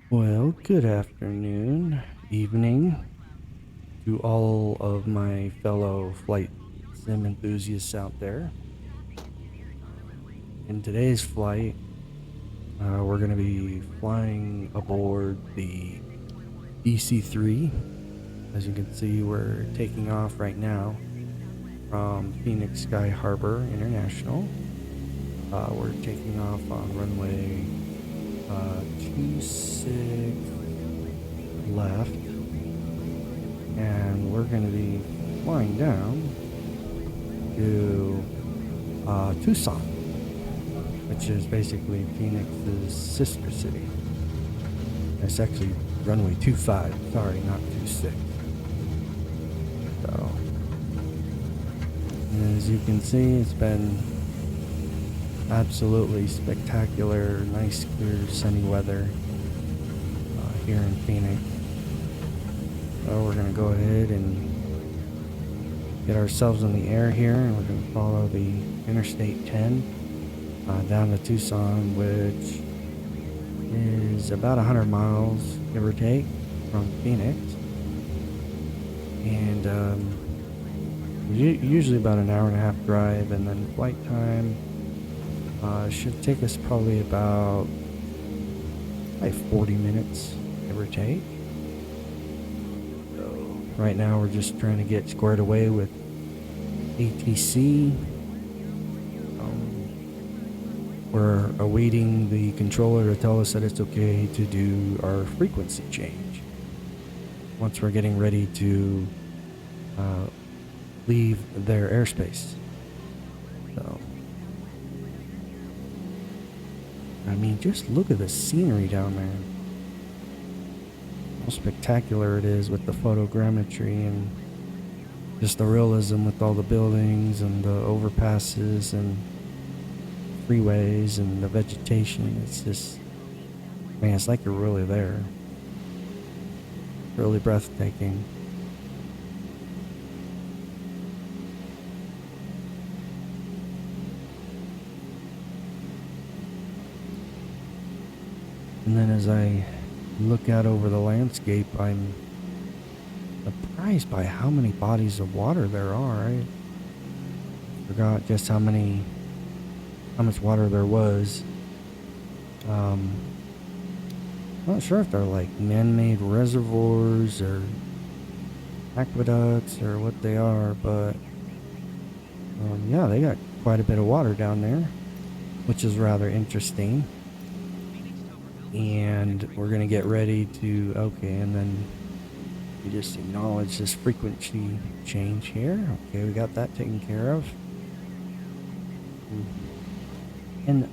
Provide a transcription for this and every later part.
Well, good afternoon, evening to all of my fellow flight sim enthusiasts out there. In today's flight, we're going to be flying aboard the DC-3. As you can see, we're taking off right now from Phoenix Sky Harbor International. We're taking off on runway 26 left, and we're going to be flying down to Tucson, which is basically Phoenix's sister city. It's actually runway 25, sorry, not 26. So, as you can see, it's been absolutely spectacular, nice, clear, sunny weather here in Phoenix. So we're going to go ahead and get ourselves in the air here, and we're going to follow the Interstate 10 down to Tucson, which is about 100 miles, give or take, from Phoenix. And usually about an hour and a half drive, and then flight time should take us probably about 40 minutes, give or take. So right now we're just trying to get squared away with ATC. We're awaiting the controller to tell us that it's okay to do our frequency change once we're getting ready to leave their airspace. So, I mean, just look at the scenery down there. How spectacular it is with the photogrammetry and just the realism with all the buildings and the overpasses and freeways and the vegetation. It's just, man, it's like you're really there. Really breathtaking. And then as I look out over the landscape, I'm surprised by how many bodies of water there are. I forgot just how much water there was. Not sure if they're like man-made reservoirs or aqueducts or what they are, but yeah, they got quite a bit of water down there, which is rather interesting. And we're gonna get ready to, okay, and then we just acknowledge this frequency change here. Okay, we got that taken care of. And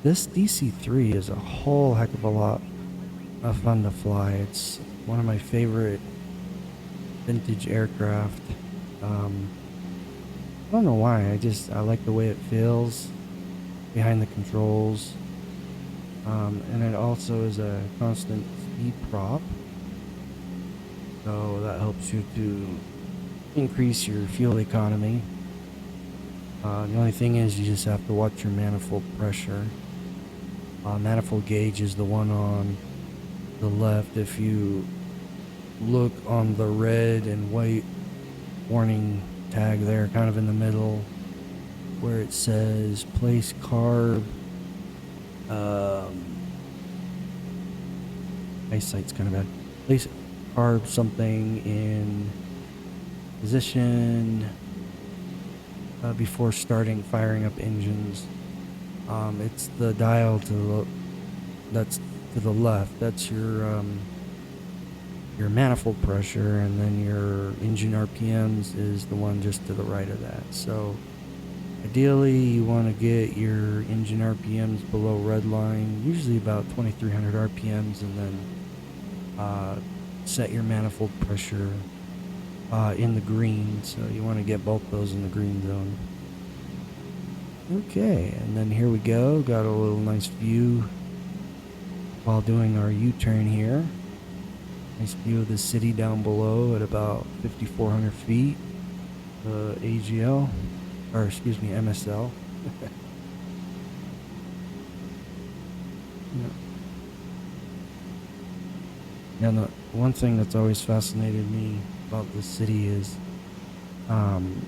this DC-3 is a whole heck of a lot of fun to fly. It's one of my favorite vintage aircraft. I don't know why, I like the way it feels behind the controls. And it also is a constant speed prop, so that helps you to increase your fuel economy. The only thing is you just have to watch your manifold pressure. Manifold gauge is the one on the left. If you look on the red and white warning tag there, kind of in the middle, where it says place carb, eyesight's kind of bad. Place carb something in position before starting firing up engines. It's the dial that's to the left. That's your manifold pressure, and then your engine RPMs is the one just to the right of that. So ideally you want to get your engine RPMs below red line, usually about 2300 RPMs, and then set your manifold pressure in the green. So you want to get both those in the green zone. Okay, and then here we go. Got a little nice view while doing our U-turn here. Nice view of the city down below at about 5,400 feet. AGL, or excuse me, MSL. Yeah, the one thing that's always fascinated me about this city um,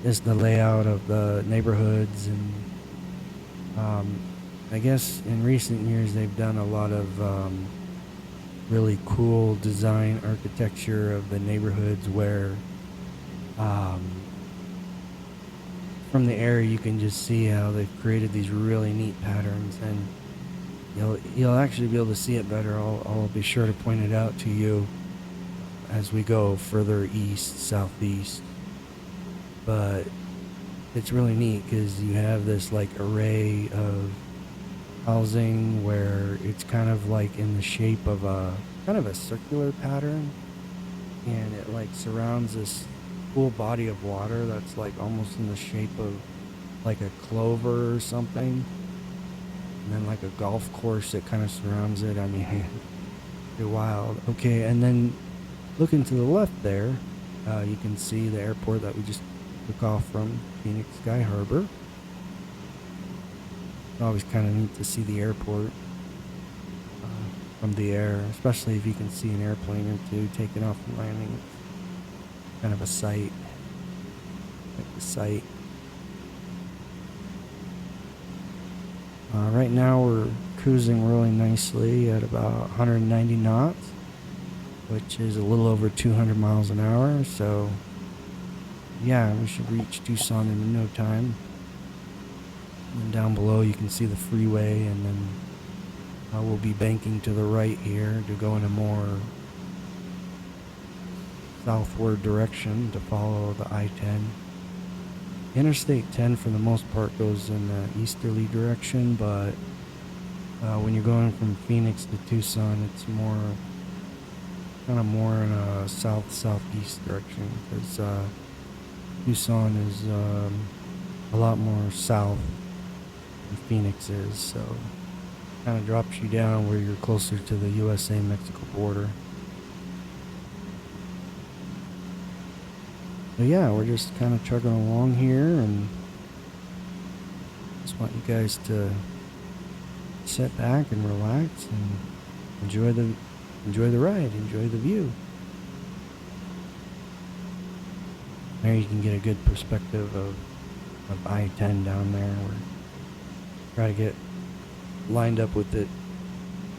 is the layout of the neighborhoods, and um, I guess in recent years they've done a lot of really cool design architecture of the neighborhoods where um, from the air you can just see how they've created these really neat patterns, and you'll actually be able to see it better. I'll be sure to point it out to you as we go further east, southeast. But it's really neat because you have this like array of housing where it's kind of like in the shape of a kind of a circular pattern, and it like surrounds this cool body of water that's like almost in the shape of like a clover or something, and then like a golf course that kind of surrounds it. I mean, pretty wild. Okay, and then looking to the left there, you can see the airport that we just took off from, Phoenix Sky Harbor. It's always kind of neat to see the airport from the air, especially if you can see an airplane or two taking off and landing. It's kind of a sight. Like the sight. Right now we're cruising really nicely at about 190 knots, which is a little over 200 miles an hour. So yeah, we should reach Tucson in no time. And down below you can see the freeway, and then we'll be banking to the right here to go in a more southward direction to follow the I-10. Interstate 10 for the most part goes in the easterly direction, but when you're going from Phoenix to Tucson, it's kind of more in a southeast direction, because Tucson is a lot more south than Phoenix is, so it kind of drops you down where you're closer to the USA-Mexico border. But yeah, we're just kind of chugging along here, and just want you guys to sit back and relax and enjoy the ride, enjoy the view. There you can get a good perspective of I-10 down there. We're try to get lined up with it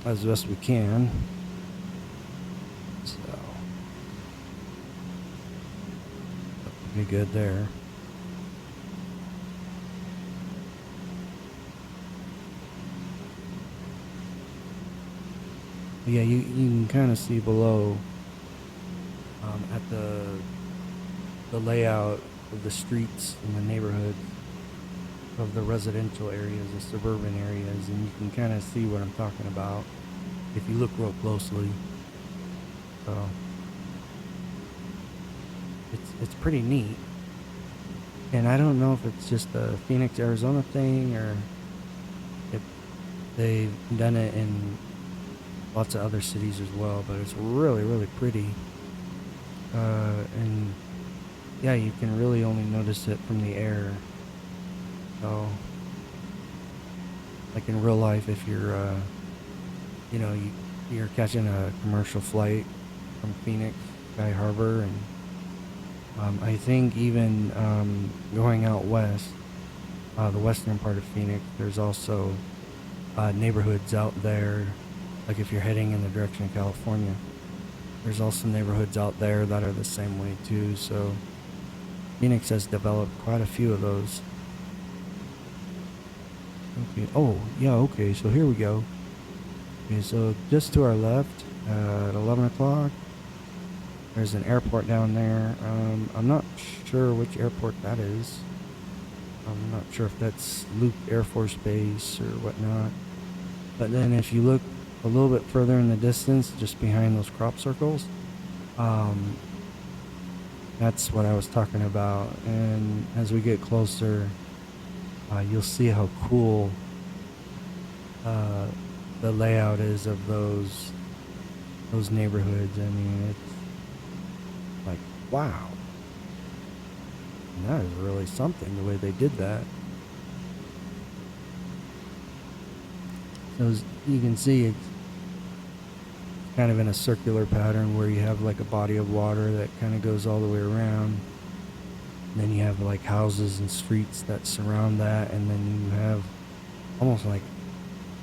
as best we can. So be good there. But yeah, you can kind of see below at the layout of the streets in the neighborhood of the residential areas, the suburban areas, and you can kind of see what I'm talking about if you look real closely. So it's pretty neat, and I don't know if it's just a Phoenix, Arizona thing, or if they've done it in lots of other cities as well. But it's really, really pretty, and yeah, you can really only notice it from the air. So, like in real life, if you're, you're catching a commercial flight from Phoenix Sky Harbor, and I think even going out west, the western part of Phoenix, there's also neighborhoods out there. Like if you're heading in the direction of California, there's also neighborhoods out there that are the same way too. So Phoenix has developed quite a few of those. Okay. Oh, yeah. Okay. So here we go. Okay. So just to our left, at 11 o'clock, there's an airport down there. I'm not sure which airport that is. I'm not sure if that's Luke Air Force Base or whatnot. But then if you look a little bit further in the distance, just behind those crop circles, that's what I was talking about. And as we get closer, you'll see how cool the layout is of those neighborhoods. I mean, it's like, wow, that is really something, the way they did that. So as you can see, it's kind of in a circular pattern where you have like a body of water that kind of goes all the way around. And then you have like houses and streets that surround that, and then you have almost like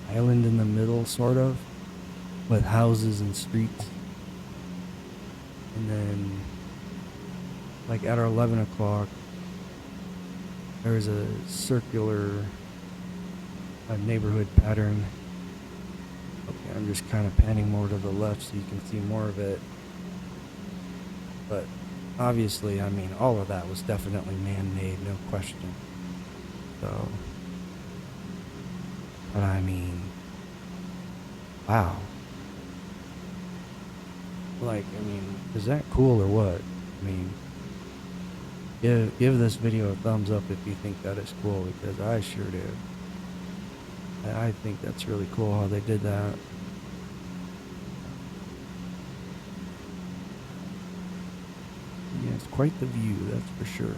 an island in the middle, sort of, with houses and streets. And then, like at our 11 o'clock, there's a circular neighborhood pattern. Okay, I'm just kind of panning more to the left so you can see more of it. But obviously, I mean, all of that was definitely man-made, no question. So, but I mean, wow. Like, I mean, is that cool or what? I mean, give this video a thumbs up if you think that is cool, because I sure do. I think that's really cool how they did that. Yeah, it's quite the view, that's for sure.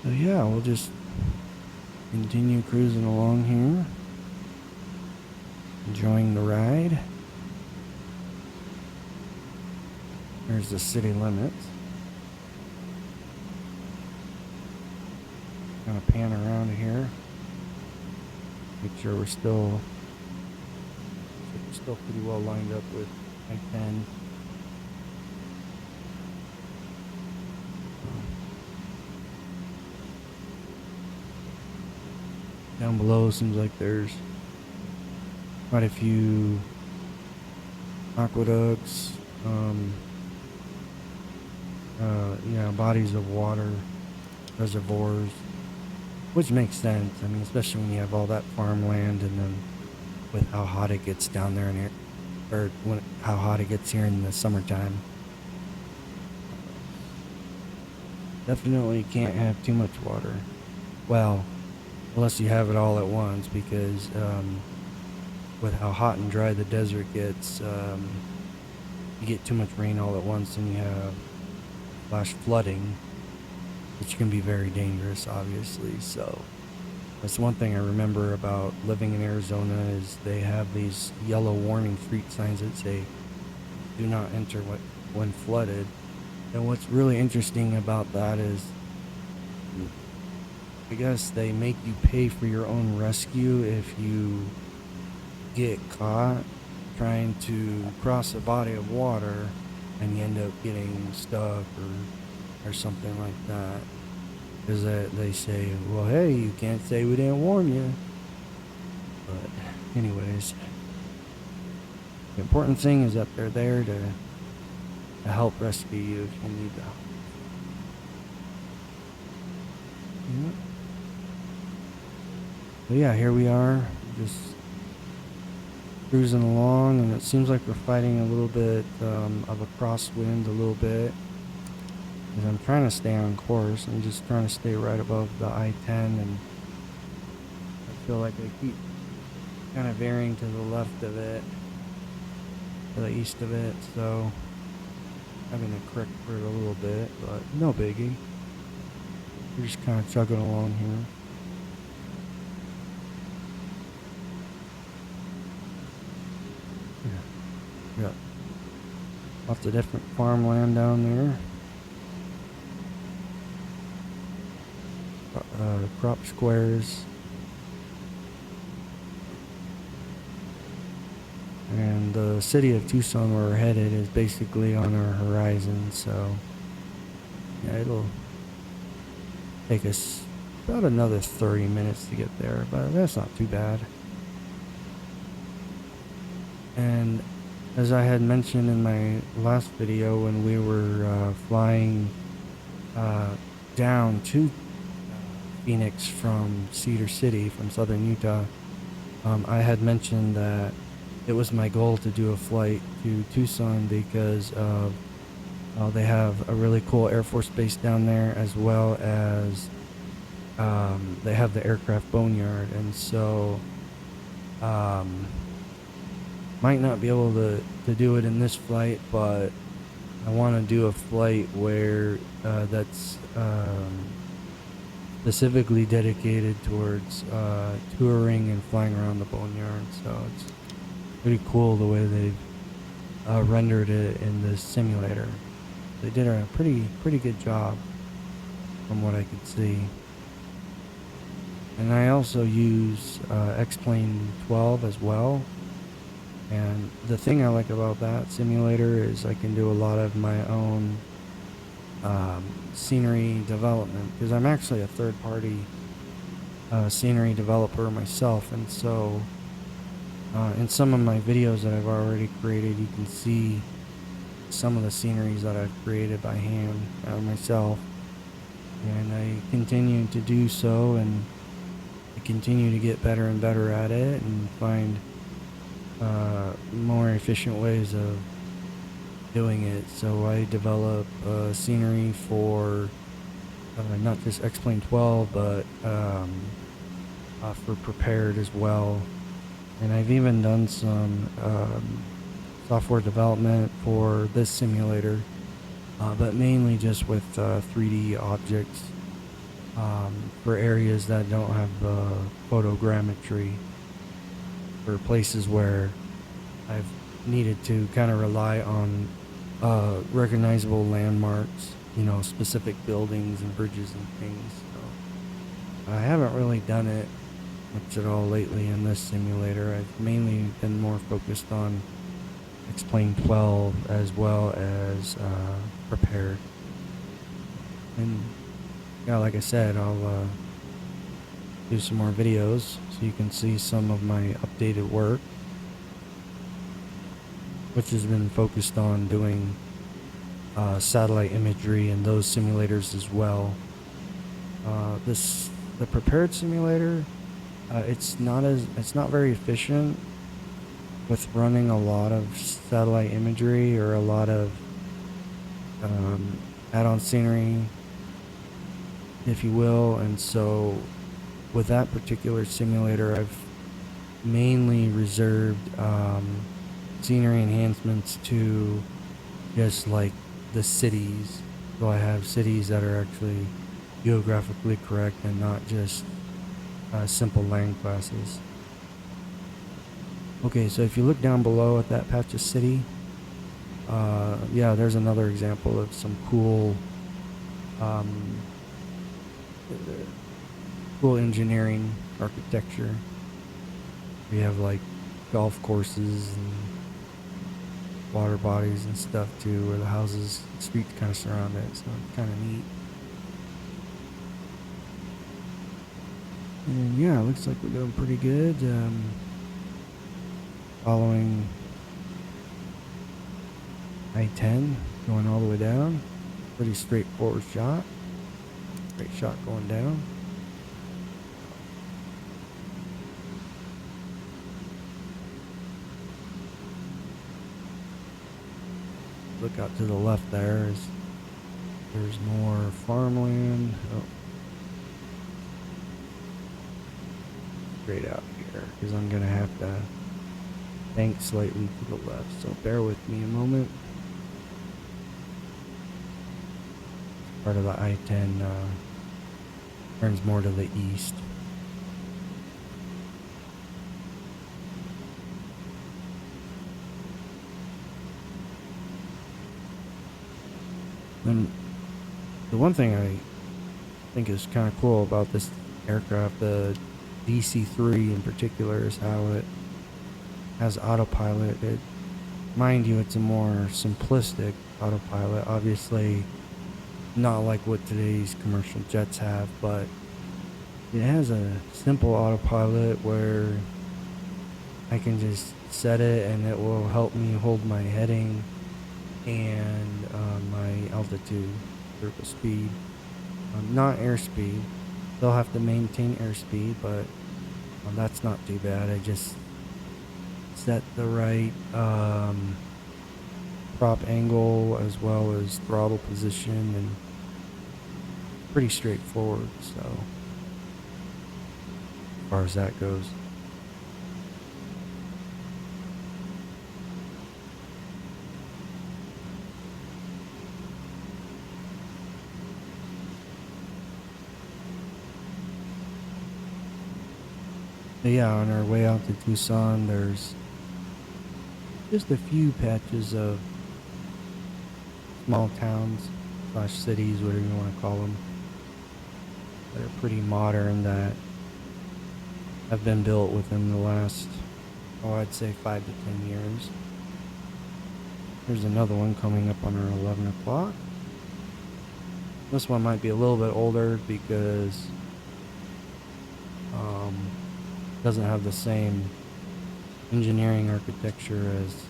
So yeah, we'll just continue cruising along here, enjoying the ride. There's the city limits. Kind of pan around here. Make sure we're still pretty well lined up with I-10. Down below seems like there's quite a few aqueducts, bodies of water, reservoirs, which makes sense. I mean, especially when you have all that farmland, and then with how hot it gets down there how hot it gets here in the summertime. Definitely can't have too much water. Well, unless you have it all at once, because with how hot and dry the desert gets, you get too much rain all at once and you have flash flooding, which can be very dangerous, obviously. So that's one thing I remember about living in Arizona, is they have these yellow warning street signs that say do not enter when flooded. And what's really interesting about that is, I guess they make you pay for your own rescue if you get caught trying to cross a body of water and you end up getting stuck or something like that. Because they say, well, hey, you can't say we didn't warn you. But anyways, the important thing is that they're there to help rescue you if you need help. Yep. But yeah, here we are, just cruising along, and it seems like we're fighting a little bit of a crosswind, a little bit. Because I'm trying to stay on course. I'm just trying to stay right above the I-10, and I feel like I keep kind of veering to the left of it, to the east of it, so having to correct for it a little bit, but no biggie. We're just kind of chugging along here. Yeah. Lots of different farmland down there. Crop squares. And the city of Tucson, where we're headed, is basically on our horizon, so yeah, it'll take us about another 30 minutes to get there, but that's not too bad. And as I had mentioned in my last video, when we were flying down to Phoenix from Cedar City, from southern Utah, I had mentioned that it was my goal to do a flight to Tucson because of they have a really cool Air Force base down there, as well as they have the aircraft boneyard, and so might not be able to do it in this flight, but I want to do a flight where that's specifically dedicated towards touring and flying around the boneyard. So it's pretty cool the way they've rendered it in this simulator. They did a pretty good job from what I could see. And I also use X-Plane 12 as well. And the thing I like about that simulator is I can do a lot of my own scenery development, because I'm actually a third-party scenery developer myself. And so in some of my videos that I've already created, you can see some of the sceneries that I've created by hand myself. And I continue to do so, and I continue to get better and better at it and find more efficient ways of doing it. So I develop scenery for not just X-Plane 12, but for prepared as well. And I've even done some software development for this simulator, but mainly just with 3D objects for areas that don't have photogrammetry, for places where I've needed to kind of rely on recognizable landmarks, you know, specific buildings and bridges and things. So I haven't really done it much at all lately in this simulator. I've mainly been more focused on X-Plane 12 as well as prepared. And yeah, like I said, I'll do some more videos so you can see some of my updated work, which has been focused on doing satellite imagery and those simulators as well. The prepared simulator, it's not very efficient with running a lot of satellite imagery or a lot of add-on scenery, if you will. And so with that particular simulator, I've mainly reserved scenery enhancements to just like the cities. So I have cities that are actually geographically correct and not just simple land classes. Okay, so if you look down below at that patch of city, yeah, there's another example of some cool cool engineering architecture. We have like golf courses and water bodies and stuff too, where the houses, streets kind of surround it, so it's kind of neat. And yeah, it looks like we're doing pretty good. Following I-10, going all the way down. Pretty straightforward shot. Great shot going down. Look out to the left there, there's more farmland. Oh. Straight out here, because I'm gonna have to bank slightly to the left, so bear with me a moment. Part of the I-10 turns more to the east. And the one thing I think is kind of cool about this aircraft, the DC-3 in particular, is how it has autopilot. Mind you, it's a more simplistic autopilot, obviously not like what today's commercial jets have, but it has a simple autopilot where I can just set it and it will help me hold my heading and my altitude, vertical speed, not airspeed. They'll have to maintain airspeed, but that's not too bad. I just set the right prop angle as well as throttle position, and pretty straightforward. So as far as that goes. But yeah, on our way out to Tucson, there's just a few patches of small towns slash cities, whatever you want to call them, that are pretty modern, that have been built within the last, oh, I'd say 5 to 10 years. There's another one coming up on our 11 o'clock. This one might be a little bit older because doesn't have the same engineering architecture as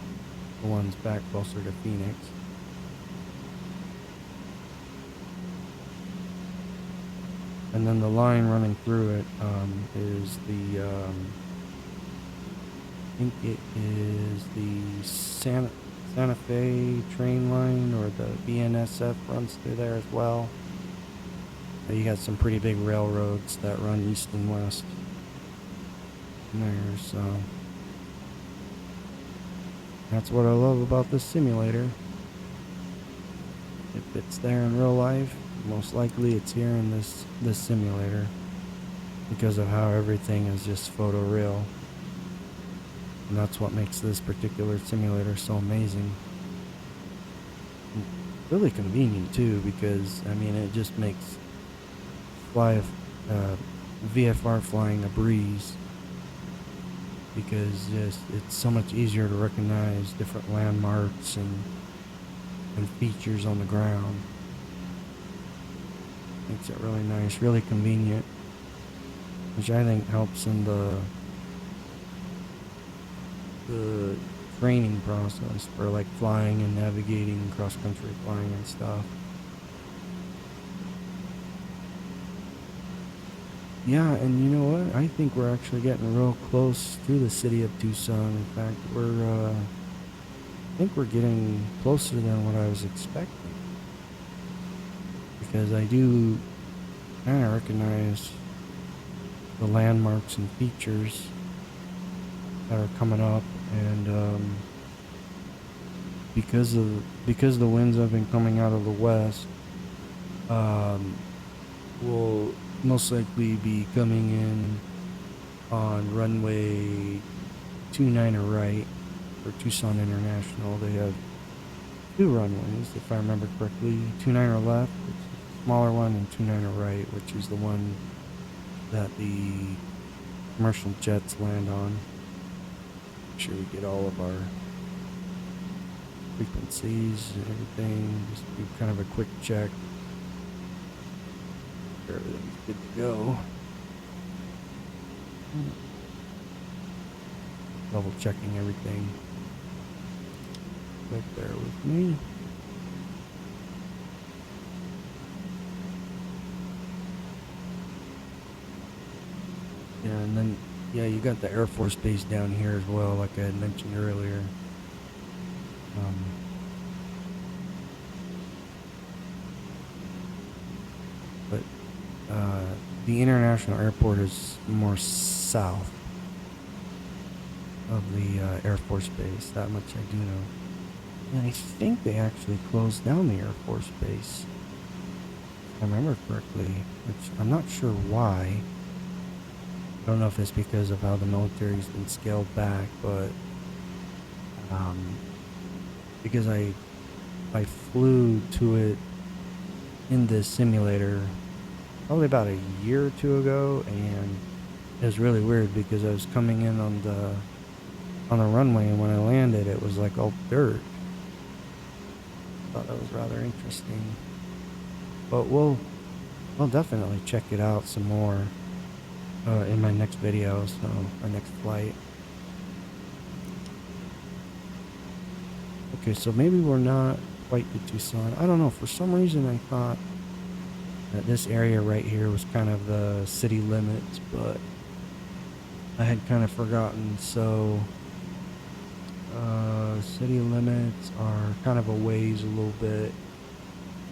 the ones back closer to Phoenix. And then the line running through it is the, I think it is the Santa Fe train line, or the BNSF runs through there as well. You got some pretty big railroads that run east and west in there, so that's what I love about this simulator. If it's there in real life, most likely it's here in this simulator, because of how everything is just photoreal. And that's what makes this particular simulator so amazing. And really convenient too, because I mean, it just makes VFR flying a breeze, because it's so much easier to recognize different landmarks and features on the ground. Makes it really nice, really convenient, which I think helps in the training process for like flying and navigating, cross-country flying and stuff. Yeah, and you know what? I think we're actually getting real close to the city of Tucson. In fact, I think we're getting closer than what I was expecting, because I do kind of recognize the landmarks and features that are coming up, and because the winds have been coming out of the west, we'll most likely be coming in on runway 29 right for Tucson International. They have 2 runways, if I remember correctly. 29 left, which is the smaller one, and 29 right, which is the one that the commercial jets land on. Make sure we get all of our frequencies and everything. Just do kind of a quick check. Everything's good to go. Level checking everything. Right there with me. Yeah, and then you got the Air Force Base down here as well, like I had mentioned earlier. But the international airport is more south of the Air Force Base. That much I do know. And I think they actually closed down the Air Force Base, if I remember correctly, which I'm not sure why. I don't know if it's because of how the military's been scaled back, but because I flew to it in this simulator probably about a year or 2 ago, and it was really weird because I was coming in on the runway, and when I landed, it was like all dirt. I thought that was rather interesting, but we'll definitely check it out some more in my next video, so our next flight. Okay, so maybe we're not quite to Tucson. I don't know, for some reason I thought that this area right here was kind of the city limits, but I had kind of forgotten. So city limits are kind of a ways a little bit.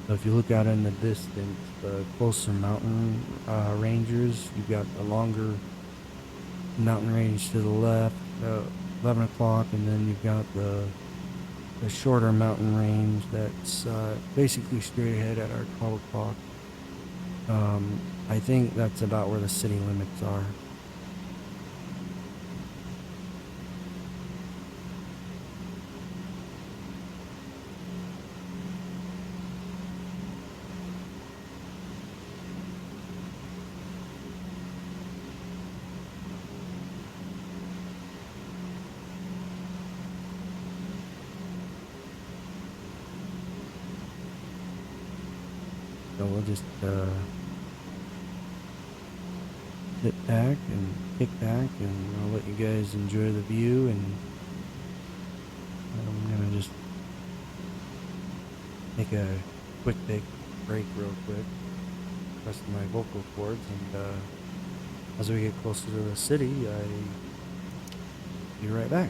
So if you look out in the distance, the closer mountain ranges, you've got a longer mountain range to the left, 11 o'clock, and then you've got the shorter mountain range that's basically straight ahead at our 12 o'clock. I think that's about where the city limits are. So we'll just sit back and kick back, and I'll let you guys enjoy the view. And I'm gonna just take a quick break real quick, rest my vocal cords, and as we get closer to the city, I'll be right back.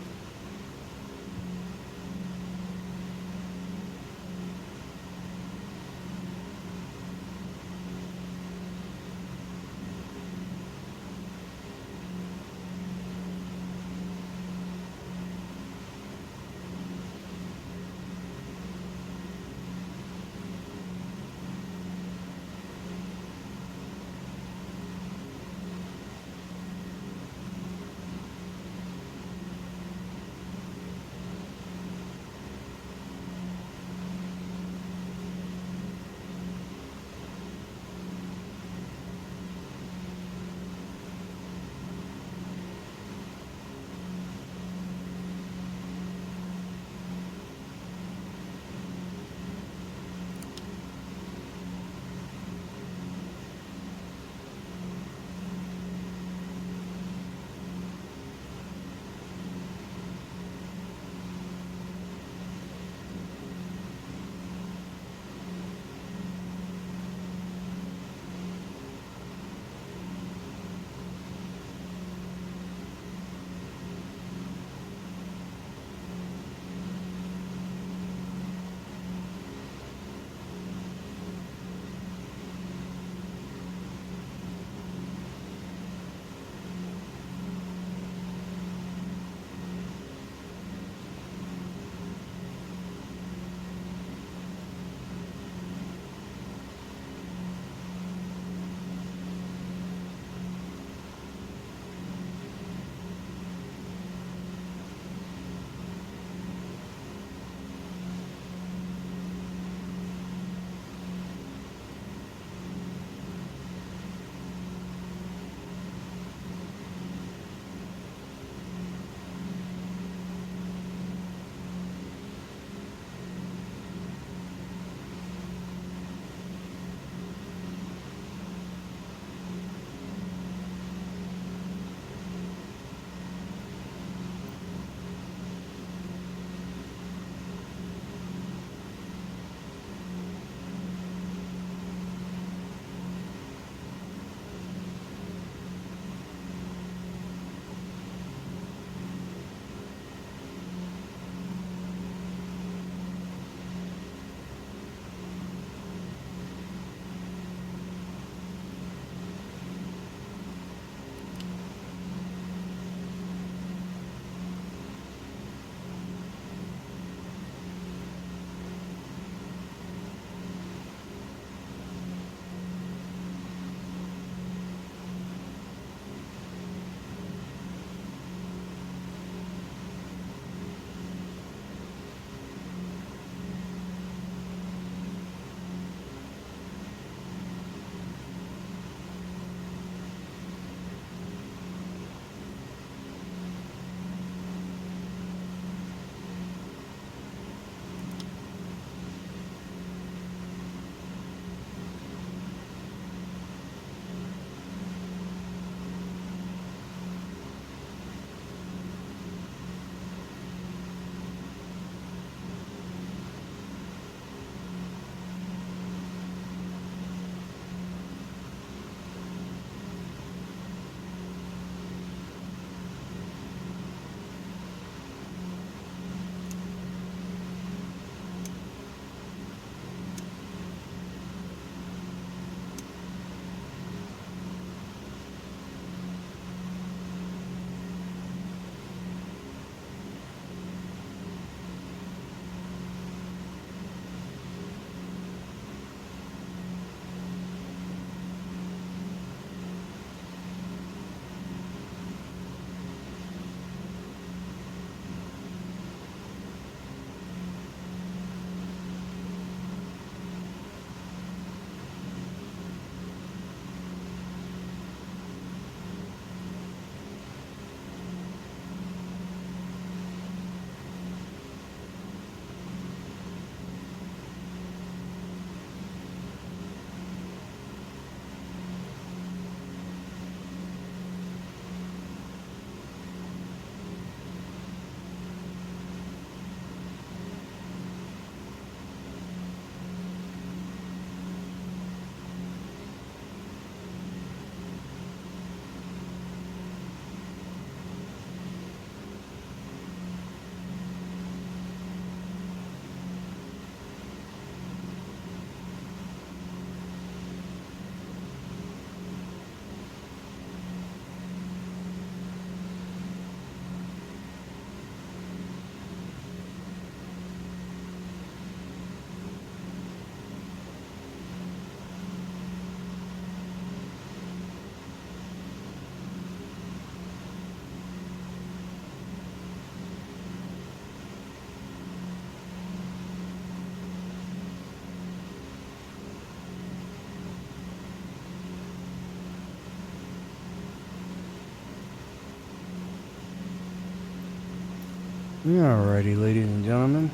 Alrighty, ladies and gentlemen,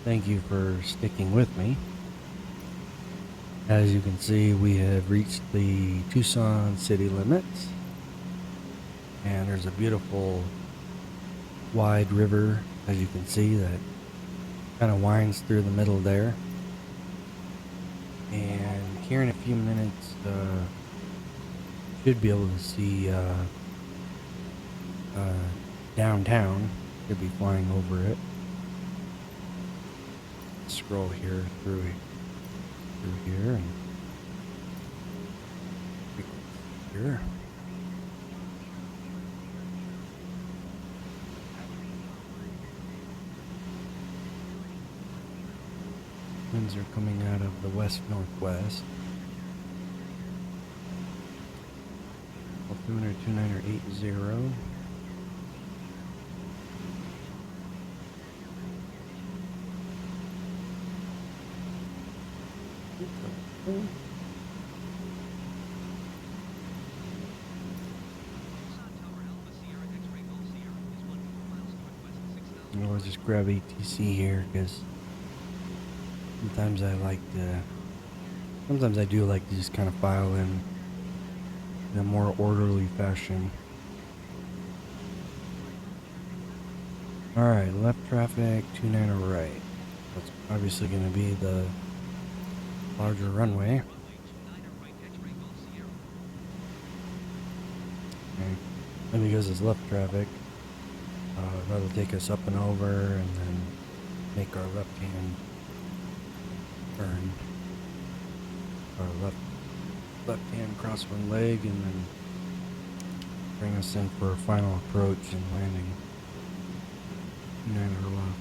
thank you for sticking with me. As you can see, we have reached the Tucson city limits, and there's a beautiful wide river, as you can see, that kind of winds through the middle there. And here in a few minutes, should be able to see downtown. Should be flying over it. Scroll here through here and here. Winds are coming out of the west-northwest. 229.80. I'll just grab ATC here because sometimes I do like to just kind of file in a more orderly fashion. Alright, left traffic, 29 right. That's obviously going to be the larger runway. Okay. And because it's left traffic, that'll take us up and over and then make our left-hand turn. Our left-hand cross one leg and then bring us in for a final approach and landing. 29 left.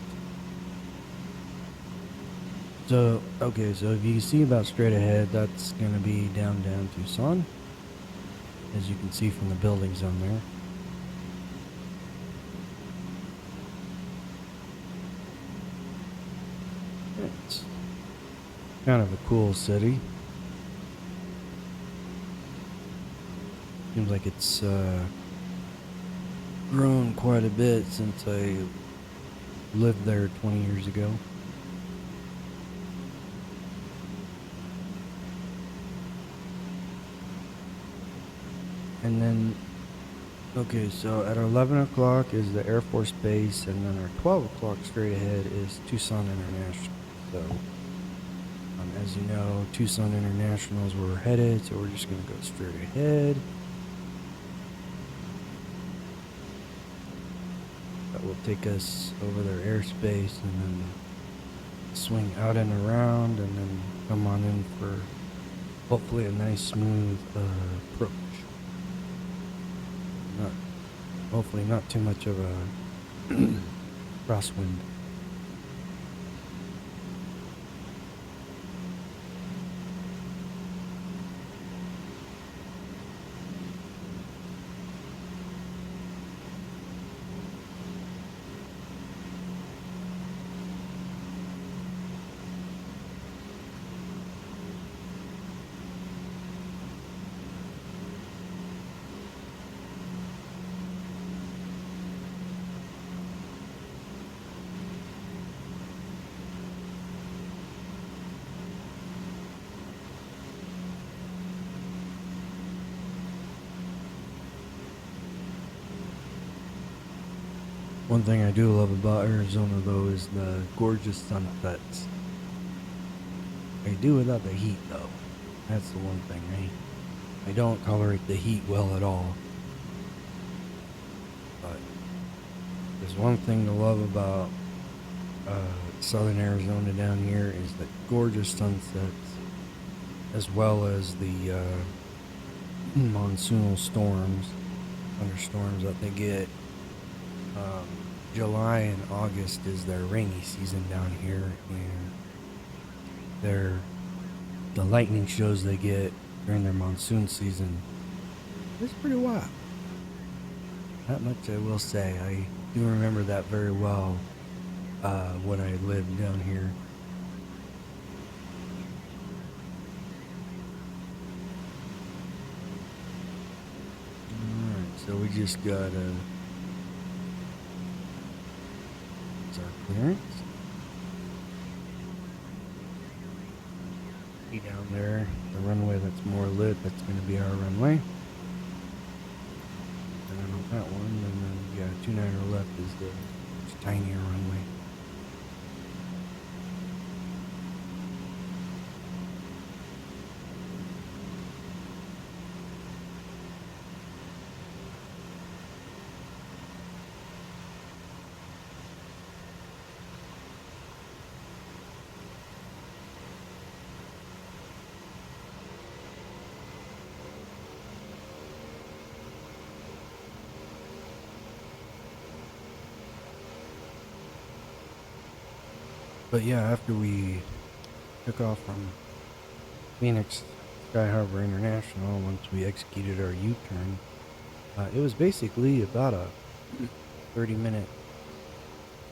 So, okay, so if you can see about straight ahead, that's going to be downtown Tucson, as you can see from the buildings on there. It's kind of a cool city. Seems like it's grown quite a bit since I lived there 20 years ago. And then, okay, so at 11 o'clock is the Air Force Base, and then our 12 o'clock straight ahead is Tucson International. So, as you know, Tucson International is where we're headed, so we're just going to go straight ahead. That will take us over their airspace and then swing out and around and then come on in for hopefully a nice smooth approach. Hopefully not too much of a crosswind. One thing I do love about Arizona, though, is the gorgeous sunsets. I do without the heat, though. That's the one thing. I don't tolerate the heat well at all. But there's one thing to love about southern Arizona down here is the gorgeous sunsets, as well as the monsoonal storms, thunderstorms that they get. July and August is their rainy season down here, and the lightning shows they get during their monsoon season. It's pretty wild. That much I will say. I do remember that very well when I lived down here. Alright, so we just got clearance. See down there, the runway that's more lit, that's going to be our runway. And then on that one, and then yeah, 29er left is the tinier runway. But yeah, after we took off from Phoenix Sky Harbor International, once we executed our U-turn, it was basically about a 30-minute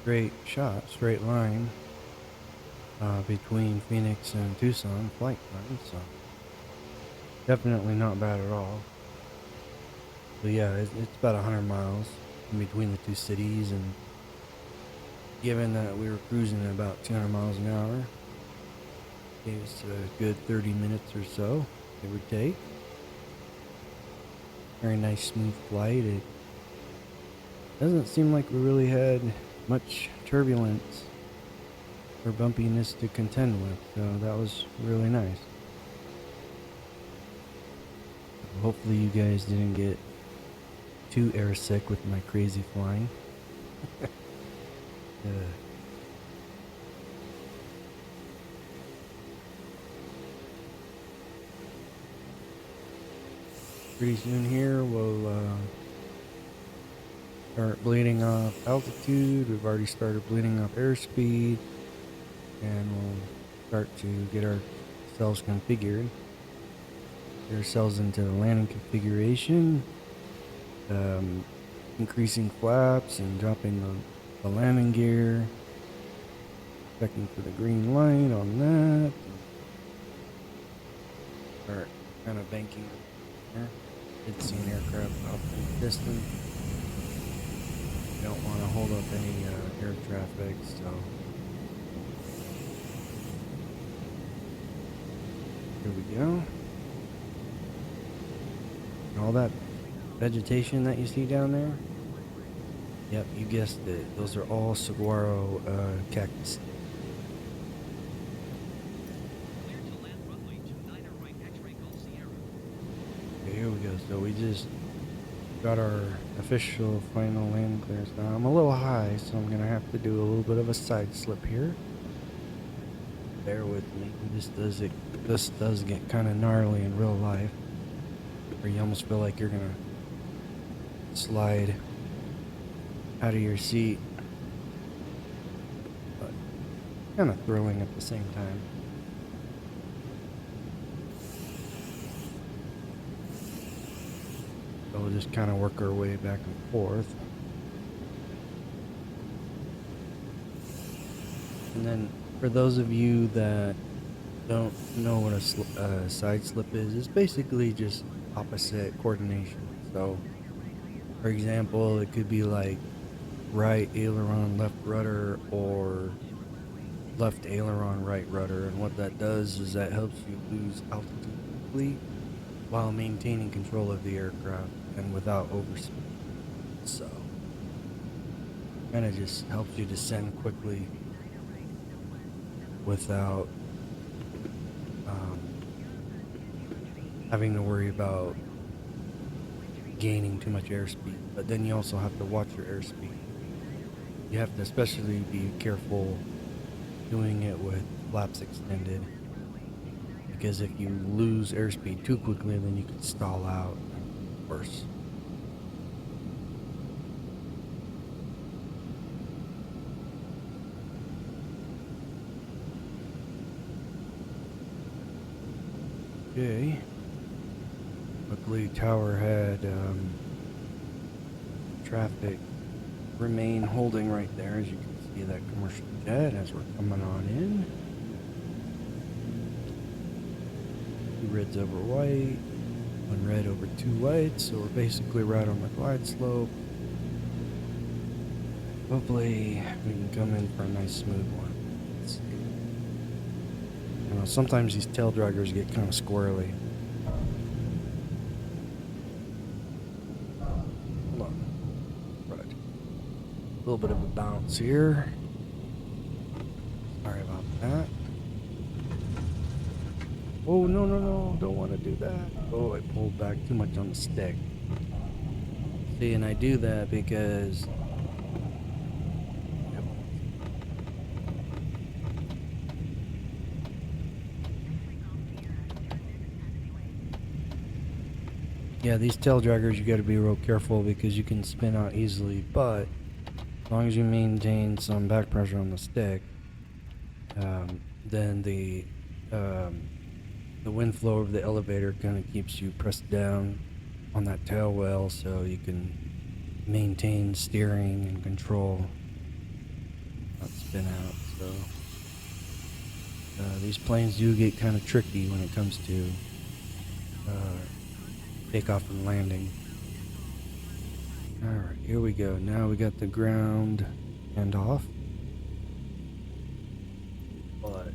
straight line between Phoenix and Tucson flight time, so definitely not bad at all. But yeah, it's about 100 miles in between the two cities, and given that we were cruising at about 200 miles an hour, gave us a good 30 minutes or so, give or take. Very nice, smooth flight. It doesn't seem like we really had much turbulence or bumpiness to contend with, so that was really nice. Hopefully you guys didn't get too airsick with my crazy flying. Pretty soon here we'll start bleeding off altitude. We've already started bleeding off airspeed, and we'll start to get ourselves configured. Get ourselves into the landing configuration, increasing flaps and dropping the landing gear, checking for the green light on that. Start kind of banking here. Did see an aircraft off in the distance. Don't want to hold up any air traffic, so here we go. And all that vegetation that you see down there, yep, you guessed it, those are all saguaro cactus. Okay, here we go. So we just got our official final land clearance. Now I'm a little high, so I'm gonna have to do a little bit of a side slip here. Bear with me. This does get kind of gnarly in real life, where you almost feel like you're gonna slide out of your seat, but kind of thrilling at the same time. So we'll just kind of work our way back and forth. And then for those of you that don't know what a side slip is, it's basically just opposite coordination. So for example, it could be like right aileron, left rudder, or left aileron, right rudder. And what that does is that helps you lose altitude quickly while maintaining control of the aircraft and without overspeed. So kind of just helps you descend quickly without having to worry about gaining too much airspeed. But then you also have to watch your airspeed. You have to especially be careful doing it with flaps extended, because if you lose airspeed too quickly, then you can stall out worse. Okay. Luckily, tower had traffic remain holding right there, as you can see that commercial jet as we're coming on in. 2 reds over white, 1 red over 2 whites, so we're basically right on the glide slope. Hopefully we can come in for a nice smooth one. Let's see. You know, sometimes these tail draggers get kind of squirrely. Hold on. Right. A little bit of a bounce here. Sorry about that. Oh, no, no, no. Don't want to do that. Oh, I pulled back too much on the stick. See, and I do that because... Yep. Yeah, these tail draggers, you got to be real careful because you can spin out easily, but as long as you maintain some back pressure on the stick, then the wind flow of the elevator kind of keeps you pressed down on that tail well, so you can maintain steering and control, not spin out. So these planes do get kind of tricky when it comes to takeoff and landing. All right, here we go. Now we got the ground and off. But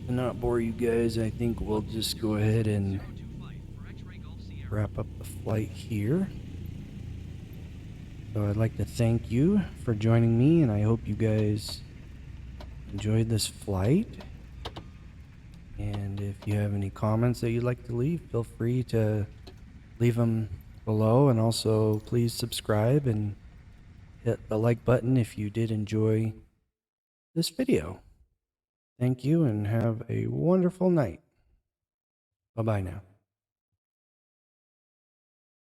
to not bore you guys, I think we'll just go ahead and wrap up the flight here. So I'd like to thank you for joining me, and I hope you guys enjoyed this flight. And if you have any comments that you'd like to leave, feel free to leave them below, and also please subscribe and hit the like button if you did enjoy this video. Thank you and have a wonderful night. Bye-bye now.